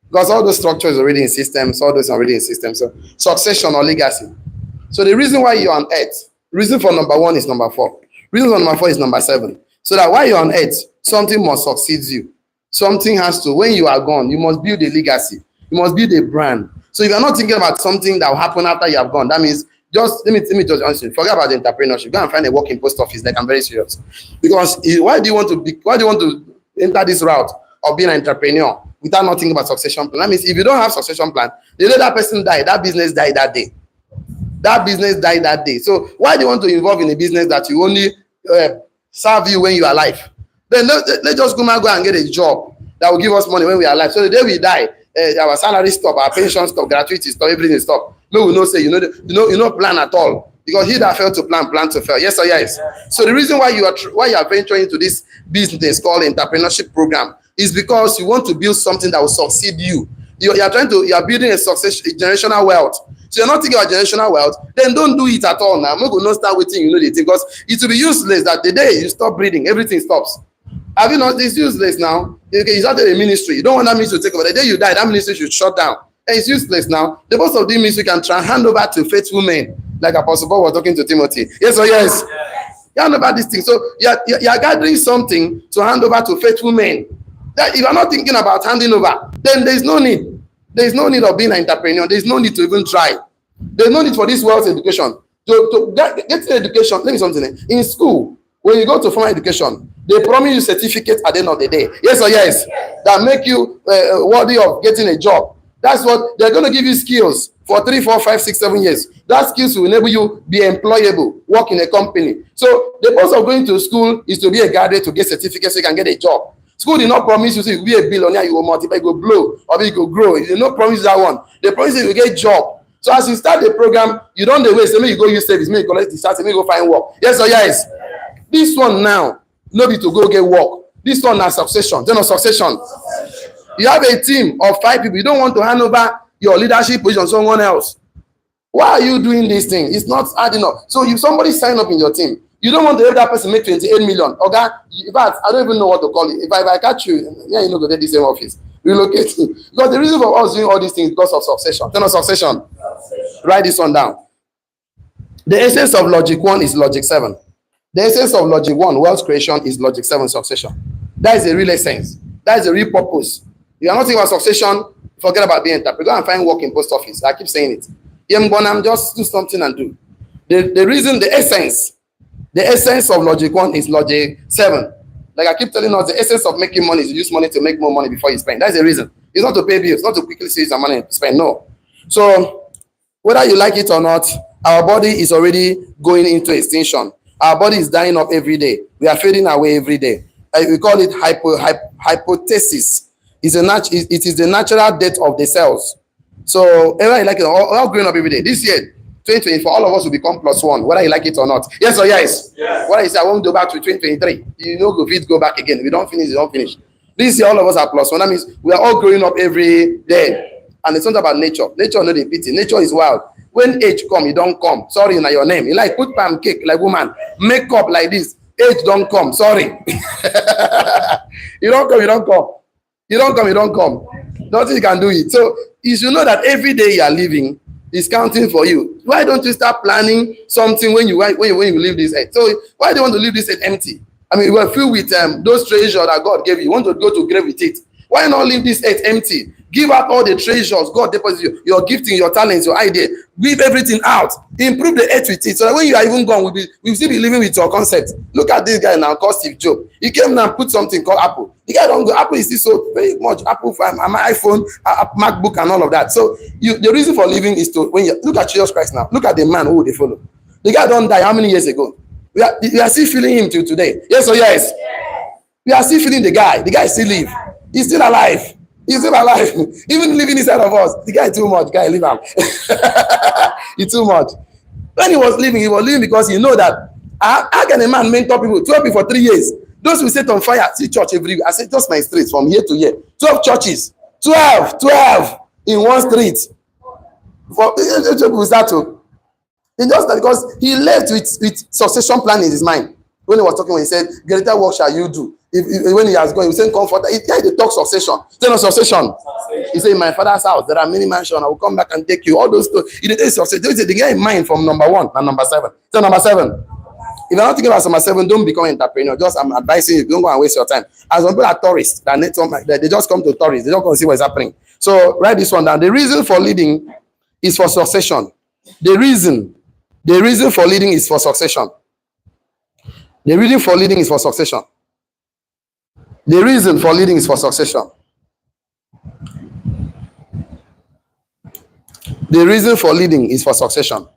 Because all those structures already in systems, all those are already in systems. So succession or legacy. So the reason why you're on earth, reason for number 1 is number 4. Reason for number 4 is number 7. So that while you're on earth, something must succeed you. Something has to, when you are gone, you must build a legacy. You must build a brand. So if you're not thinking about something that will happen after you have gone, that means just, let me just answer. Forget about the entrepreneurship. Go and find a work in post office. Like I'm very serious. Because why do you want to enter this route of being an entrepreneur without not thinking about succession plan? That means if you don't have succession plan, the day that person died, that business died that day. That business died that day. So why do you want to involve in a business that you only serve you when you are alive? Then let's just go and get a job that will give us money when we are alive. So the day we die, our salary stop, our pension stop, gratuity stop, everything stop. No, we no say you know plan at all because he that failed to plan to fail. Yes or yes. So the reason why you are venturing into this business called entrepreneurship program is because you want to build something that will succeed you. You are building a generational wealth. So you're not thinking about generational wealth, then don't do it at all now. I'm not going to start waiting, the thing, because it will be useless that the day you stop breathing, everything stops. Have you not? It's useless now. You started a ministry. You don't want that ministry to take over. The day you die, that ministry should shut down. And it's useless now. The boss of the ministry can try and hand over to faithful men, like Apostle Paul was talking to Timothy. Yes or yes? You hand over this thing. So you're gathering something to hand over to faithful men. That if you're not thinking about handing over, then there's no need. There's no need of being an entrepreneur. There's no need to even try. There's no need for this wealth education. To get the education, let me something. In school, when you go to formal education, they promise you certificates at the end of the day. Yes or yes? That make you worthy of getting a job. That's what they're going to give you skills for 3, 4, 5, 6, 7 years. That skills will enable you be employable, work in a company. So the purpose of going to school is to be a graduate to get certificates so you can get a job. School did not promise you to be a billionaire, you will multiply, you will blow, or you will grow. They did not promise that one. They promise you will get a job. So as you start the program, you don't wait. Say, you go use service, you collect the start, you go find work. Yes or yes? This one now, nobody to go get work. This one is succession. Then succession. You have a team of 5 people. You don't want to hand over your leadership position to someone else. Why are you doing this thing? It's not adding up. So if somebody sign up in your team, you don't want to have that person make 28 million. Okay? In fact, I don't even know what to call it. If I catch you, you know, go to the same office. Relocate you. Because the reason for us doing all these things is because of succession. Then succession. Write this one down. The essence of logic 1 is logic 7. The essence of logic 1, wealth creation, is logic 7, succession. That is the real essence. That is the real purpose. If you are not thinking about succession, forget about being entrepreneur. Go and find work in post office. I keep saying it. Just do something and do. The reason, the essence of logic 1 is logic 7. Like I keep telling us, the essence of making money is to use money to make more money before you spend. That's the reason. It's not to pay bills, not to quickly save some money to spend. No. So whether you like it or not, our body is already going into extinction. Our body is dying up every day. We are fading away every day. We call it hypothesis. It is the natural death of the cells. So whether you like it, all growing up every day. This year, 2024, all of us will become +1, whether you like it or not. Yes or yes? Yes. Whether you say I won't go back to 2023, you know, go back again. We don't finish, you don't finish. This year, all of us are +1. That means we are all growing up every day. And it's not about nature. Nature, no, they pity. Nature is wild. When age come, you don't come. Sorry, na your name. You like put pancake like woman, makeup like this. Age don't come. Sorry. You don't come. You don't come, you don't come. Nothing you can do it. So you should know that every day you are living is counting for you. Why don't you start planning something when you leave this earth? So why do you want to leave this earth empty? I mean, you are filled with those treasures that God gave you. You want to go to grave with it. Why not leave this earth empty? Give out all the treasures God deposited you, your gifting, your talents, your idea. Give everything out. Improve the earth with it. So that when you are even gone, we'll still be living with your concept. Look at this guy now called Steve Jobs. He came now and put something called Apple. The guy don't go. Apple is still so very much. Apple, my iPhone, MacBook, and all of that. So the reason for living is to, when you look at Jesus Christ now, look at the man who they follow. The guy don't die how many years ago? We are still feeling him till today. Yes or yes? We are still feeling the guy. The guy still live. He's still alive. He's still alive. Even living inside of us. The guy too much. Guy, leave him. He's too much. When he was living because he know that how can a man mentor people? 12 people for 3 years. Those who set on fire, see church every week. I said just my streets from year to year. 12 churches. 12 in one street. For people start to. Just because he left with succession plan in his mind. When he was talking, when he said, greater work shall you do. When he has gone, he was saying comfort. He talk succession. Tell us succession. He said, in my father's house, there are many mansions. I will come back and take you. All those things. He did succession. The guy in mind from number 1 and number 7. So number 7. If you're not thinking about number 7, don't become an entrepreneur. Just I'm advising you, don't go and waste your time. As people are tourists, they just come to tourists. They don't come to see what's happening. So write this one down. The reason for leading is for succession. The reason for leading is for succession. The reason for leading is for succession. The reason for leading is for succession. The reason for leading is for succession.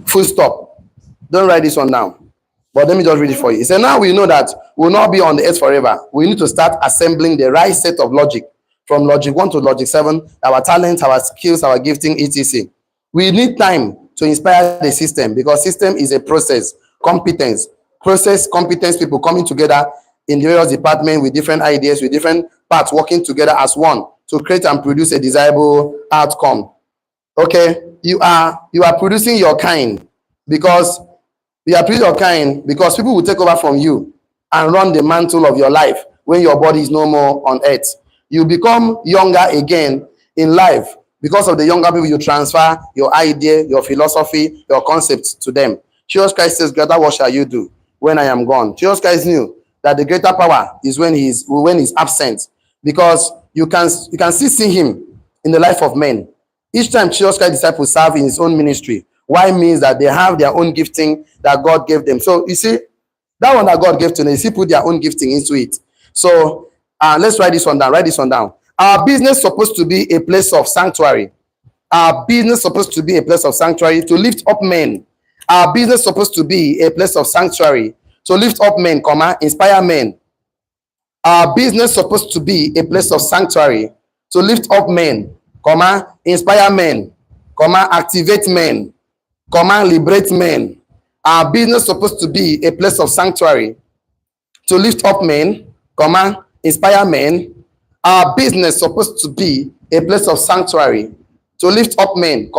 Full stop. Don't write this one down. But let me just read it for you. He said, now we know that we will not be on the earth forever. We need to start assembling the right set of logic from logic 1 to logic 7, our talents, our skills, our gifting, etc. We need time to inspire the system because system is a process, competence, people coming together in the various departments with different ideas, with different parts working together as one to create and produce a desirable outcome. Okay, you are producing your kind because people will take over from you and run the mantle of your life when your body is no more on earth. You become younger again in life because of the younger people. You transfer your idea, your philosophy, your concepts to them. Jesus Christ says, greater what shall you do when I am gone? Jesus Christ knew that the greater power is when he's absent, because you can still see him in the life of men. Each time Jesus Christ's disciples serve in his own ministry, why means that they have their own gifting that God gave them. So you see, that one that God gave to them, he put their own gifting into it. So let's write this one down. Write this one down. Our business is supposed to be a place of sanctuary. Our business is supposed to be a place of sanctuary to lift up men. Our business is supposed to be a place of sanctuary to lift up men, inspire men. Our business is supposed to be a place of sanctuary to lift up men, inspire men, activate men, liberate men. Our business is supposed to be a place of sanctuary to lift up men, inspire men. Our business is supposed to be a place of sanctuary to lift up men,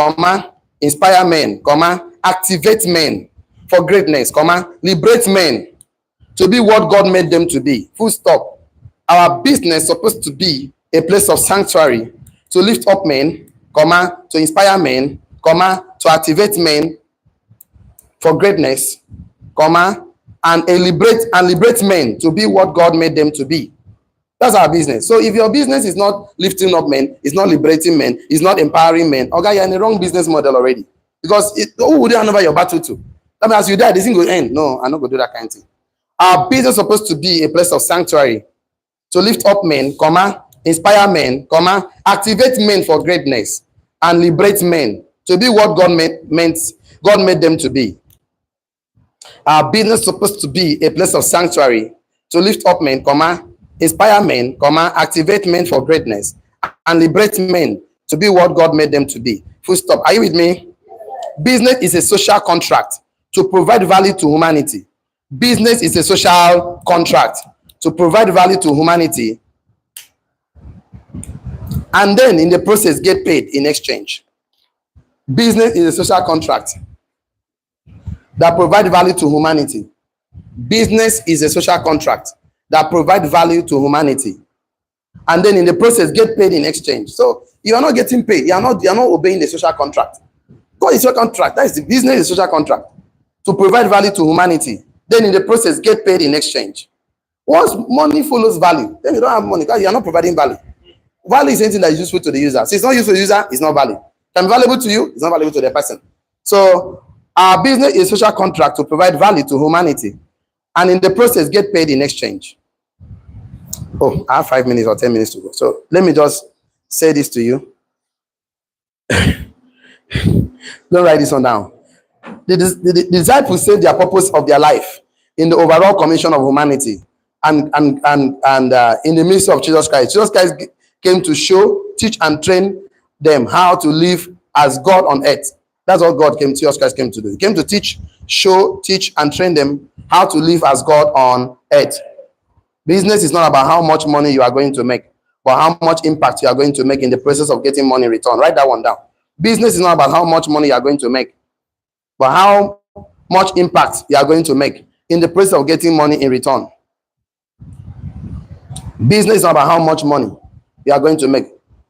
inspire men, activate men for greatness, liberate men to be what God made them to be. Full stop. Our business is supposed to be a place of sanctuary to lift up men, to inspire men, to activate men for greatness, and liberate men to be what God made them to be. That's our business. So if your business is not lifting up men, it's not liberating men, it's not empowering men, okay, you're in the wrong business model already. Because who would you hand over your battle to? That means as you die, this thing will end. No, I'm not going to do that kind of thing. Our business is supposed to be a place of sanctuary to lift up men, inspire men, activate men for greatness, and liberate men to be what God made them to be. Our business is supposed to be a place of sanctuary to lift up men, inspire men, activate men for greatness, and liberate men to be what God made them to be. Full stop. Are you with me? Business is a social contract to provide value to humanity. Business is a social contract to provide value to humanity, and then in the process get paid in exchange. Business is a social contract that provides value to humanity, Business is a social contract that provides value to humanity, and then in the process get paid in exchange. So you are not getting paid. You are not obeying the social contract. God is your contract. That is the business is social contract to provide value to humanity. Then in the process get paid in exchange. Once money follows value, then you don't have money because you are not providing value. Value is anything that is useful to the user. So it's not useful to the user, it's not value. Can be valuable to you, it's not valuable to the person. So our business is a social contract to provide value to humanity, and in the process get paid in exchange. Oh, I have 5 minutes or 10 minutes to go. So let me just say this to you. Don't write this one down. The disciples said their purpose of their life in the overall commission of humanity, and in the midst of Jesus Christ. Jesus Christ came to show, teach, and train them how to live as God on earth. That's what Jesus Christ came to do. He came to teach, show, teach, and train them how to live as God on earth. Business is not about how much money you are going to make, but how much impact you are going to make in the process of getting money in return. Write that one down. Business is not about how much money you are going to make, but how much impact you are going to make in the process of getting money in return. Business is not about how much money you are going to make,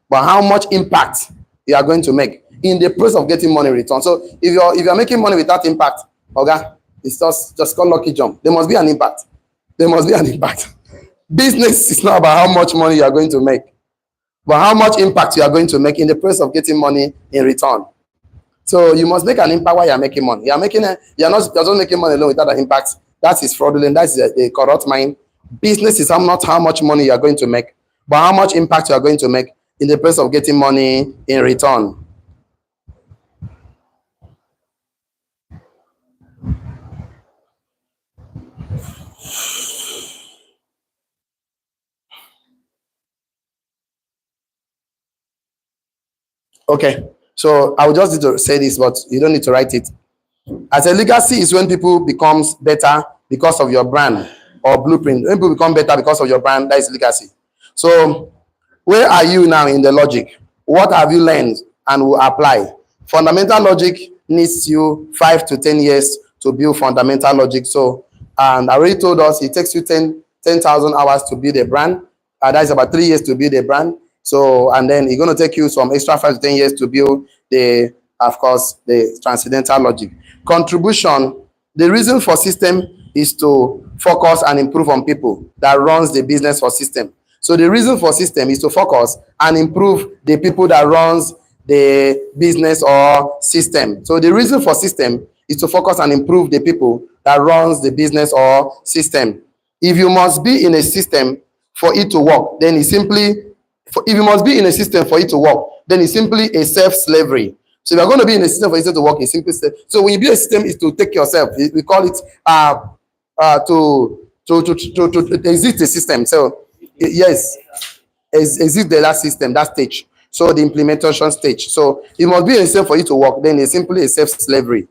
but how much impact you are going to make in the process of getting money in return. So if you're making money without impact, okay, it's just called lucky jump. There must be an impact. There must be an impact. Business is not about how much money you are going to make, but how much impact you are going to make in the process of getting money in return. So you must make an impact while you are making money. You're not making money alone without an impact. That is fraudulent. That is a corrupt mind. Business is not how much money you are going to make, but how much impact you are going to make in the process of getting money in return. Okay, so I will just need to say this, but you don't need to write it. As a legacy is when people becomes better because of your brand or blueprint. When people become better because of your brand, that is legacy. So where are you now in the logic? What have you learned and will apply? Fundamental logic needs you 5 to 10 years to build fundamental logic. So, and I already told us it takes you 10,000 hours to build a brand. That is about 3 years to build a brand. So, and then it's going to take you some extra 5 to 10 years to build of course, the transcendental logic. Contribution, the reason for system is to focus and improve on people that runs the business for system. So the reason for system is to focus and improve the people that runs the business or system. So the reason for system is to focus and improve the people that runs the business or system. If you must be in a system for it to work, then it's simply, if you must be in a system for it to work, then it's simply a self-slavery. So if you're going to be in a system for it to work, it's simply so when you build a system, is to take yourself. We call it to exit the system. So yes, exit the last system, that stage. So the implementation stage. So it must be a system for you to work. Then it's simply a self-slavery.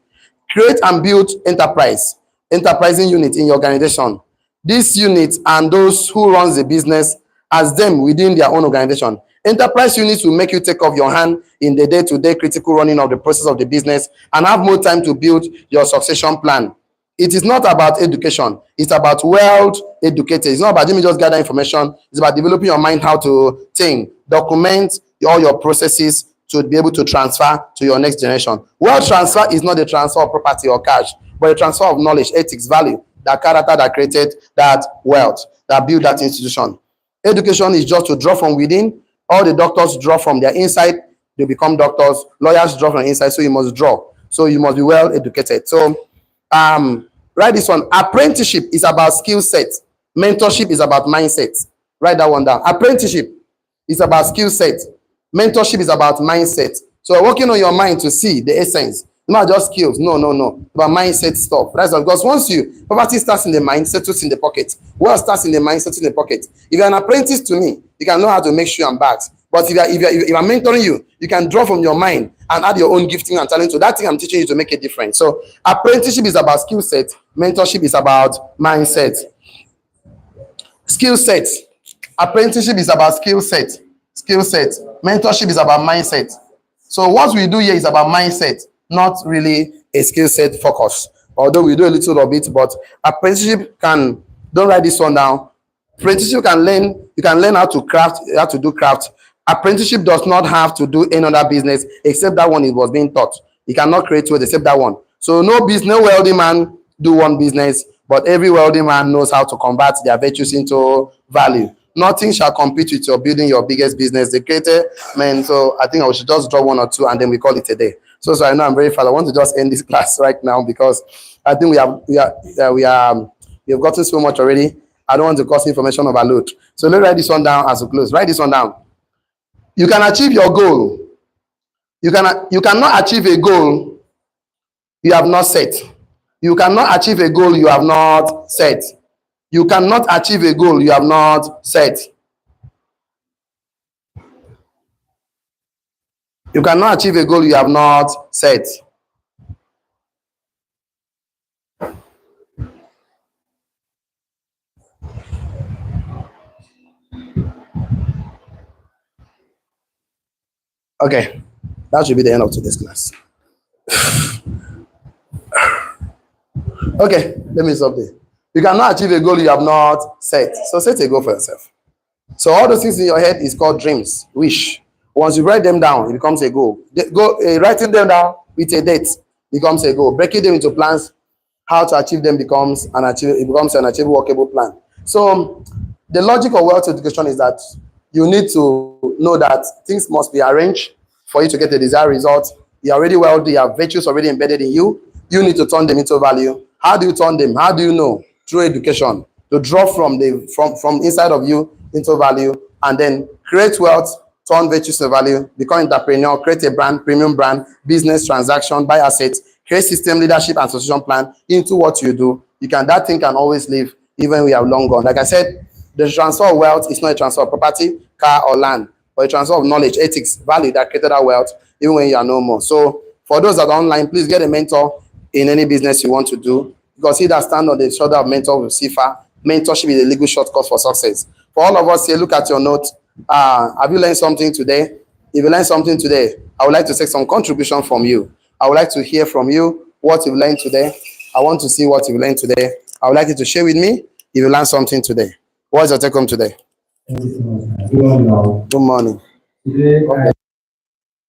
Create and build enterprising unit in your organization. These units and those who runs the business as them within their own organization. Enterprise units will make you take off your hand in the day-to-day critical running of the process of the business and have more time to build your succession plan. It is not about education. It's about well-educated. It's not about just gather information. It's about developing your mind how to think, document all your processes to be able to transfer to your next generation. Wealth transfer is not the transfer of property or cash, but a transfer of knowledge, ethics, value, that character that created that wealth, that built that institution. Education is just to draw from within. All the doctors draw from their inside. They become doctors. Lawyers draw from inside. So you must draw. So you must be well educated. So write this one. Apprenticeship is about skill set. Mentorship is about mindset. Write that one down. Apprenticeship is about skill set. Mentorship is about mindset. So working on your mind to see the essence. Not just skills. No. But mindset stuff. That's all. Because once poverty starts in the mind, settles in the pocket. Wealth starts in the mind, settles in the pocket. If you're an apprentice to me, you can know how to make shoe and bags. But if I'm mentoring you, you can draw from your mind and add your own gifting and talent to that thing I'm teaching you to make a difference. So apprenticeship is about skill set. Mentorship is about mindset. Skill set. Apprenticeship is about skill set. Skill set. Mentorship is about mindset. So what we do here is about mindset, not really a skill set focus although we do a little of it, but apprenticeship can, don't write this one down. Apprenticeship can learn, you can learn how to craft, how to do craft. Apprenticeship does not have to do any other business except that one it was being taught. You cannot create two except that one. So no business, no wealthy man do one business, but every wealthy man knows how to convert their virtues into value. Nothing shall compete with your building your biggest business. The creator, man. So I think I should just draw one or two and then we call it a day. So I know I'm very fast. I want to just end this class right now because I think we have gotten so much already. I don't want to cause information overload. So let's write this one down as we close. Write this one down. You can achieve your goal. You cannot achieve a goal you have not set. You cannot achieve a goal you have not set. You cannot achieve a goal you have not set. You cannot achieve a goal you have not set. Okay, that should be the end of today's class. Okay, let me stop there. You cannot achieve a goal you have not set. So set a goal for yourself. So all those things in your head is called dreams, wish. Once you write them down, it becomes a goal. Writing them down with a date becomes a goal. Breaking them into plans, how to achieve them becomes an achievable, workable plan. So the logic of wealth education is that you need to know that things must be arranged for you to get the desired result. You're already wealthy, you have virtues already embedded in you. You need to turn them into value. How do you turn them? How do you know? Through education. To draw from inside of you into value, and then create wealth, turn virtues to value, become entrepreneur, create a brand, premium brand, business, transaction, buy assets, create system, leadership, and solution plan into what you do. That thing can always live even when we are long gone. Like I said, the transfer of wealth is not a transfer of property, car, or land, but a transfer of knowledge, ethics, value that created that wealth even when you are no more. So for those that are online, please get a mentor in any business you want to do, because he that stands on the shoulder of mentor will see far. Mentorship is a legal shortcut for success. For all of us here, look at your note. Have you learned something today? If you learned something today, I would like to take some contribution from you. I would like to hear from you what you've learned today. I want to see what you've learned today. I would like you to share with me if you learned something today. What is your take home today? Good morning. Good morning. Today,